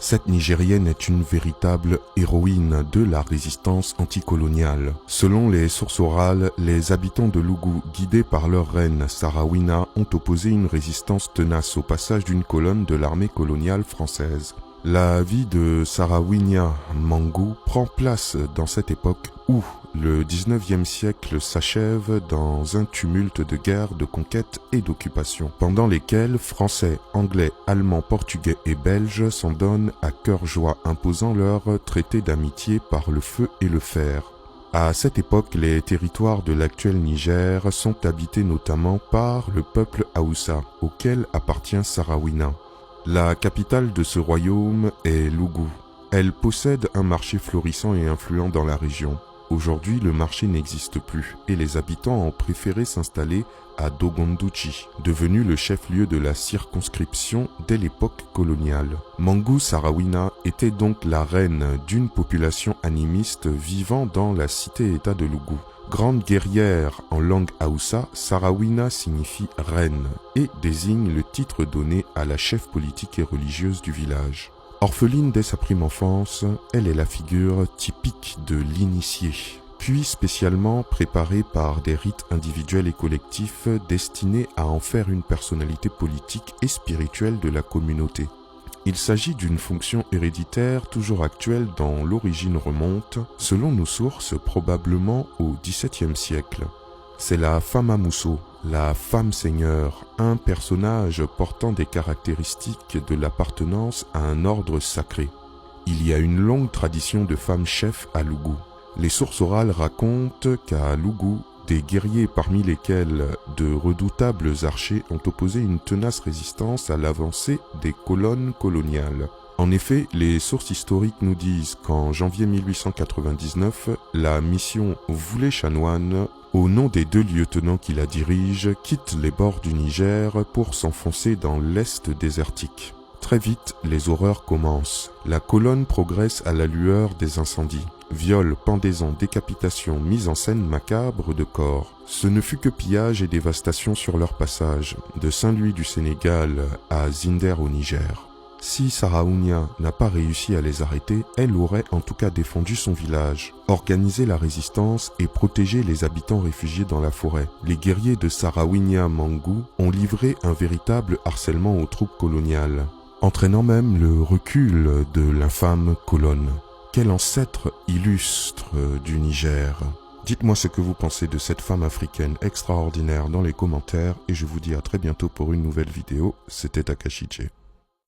Cette Nigérienne est une véritable héroïne de la résistance anticoloniale. Selon les sources orales, les habitants de Lougou, guidés par leur reine Sarawina, ont opposé une résistance tenace au passage d'une colonne de l'armée coloniale française. La vie de Sarawina Mangou prend place dans cette époque où le 19e siècle s'achève dans un tumulte de guerres, de conquête et d'occupation, pendant lesquelles Français, Anglais, Allemands, Portugais et Belges s'en donnent à cœur joie, imposant leur traité d'amitié par le feu et le fer. À cette époque, les territoires de l'actuel Niger sont habités notamment par le peuple Haoussa, auquel appartient Sarawina. La capitale de ce royaume est Lougou. Elle possède un marché florissant et influent dans la région. Aujourd'hui, le marché n'existe plus et les habitants ont préféré s'installer à Dogondouchi, devenu le chef-lieu de la circonscription dès l'époque coloniale. Mangou Sarawina était donc la reine d'une population animiste vivant dans la cité-état de Lougou. Grande guerrière en langue Haoussa, Sarawina signifie reine et désigne le titre donné à la chef politique et religieuse du village. Orpheline dès sa prime enfance, elle est la figure typique de l'initié, puis spécialement préparée par des rites individuels et collectifs destinés à en faire une personnalité politique et spirituelle de la communauté. Il s'agit d'une fonction héréditaire toujours actuelle dont l'origine remonte, selon nos sources, probablement au XVIIe siècle. C'est la femme Mousso, la femme seigneur, un personnage portant des caractéristiques de l'appartenance à un ordre sacré. Il y a une longue tradition de femmes chefs à Lougou. Les sources orales racontent qu'à Lougou, des guerriers parmi lesquels de redoutables archers ont opposé une tenace résistance à l'avancée des colonnes coloniales. En effet, les sources historiques nous disent qu'en janvier 1899, la mission Voulé Chanoine, au nom des 2 lieutenants qui la dirigent, quitte les bords du Niger pour s'enfoncer dans l'est désertique. Très vite, les horreurs commencent. La colonne progresse à la lueur des incendies. Viols, pendaisons, décapitations, mise en scène macabre de corps. Ce ne fut que pillage et dévastation sur leur passage, de Saint-Louis du Sénégal à Zinder au Niger. Si Sarawina n'a pas réussi à les arrêter, elle aurait en tout cas défendu son village, organisé la résistance et protégé les habitants réfugiés dans la forêt. Les guerriers de Sarawina Mangou ont livré un véritable harcèlement aux troupes coloniales, entraînant même le recul de l'infâme colonne. Quel ancêtre illustre du Niger! Dites-moi ce que vous pensez de cette femme africaine extraordinaire dans les commentaires et je vous dis à très bientôt pour une nouvelle vidéo. C'était Takashi J.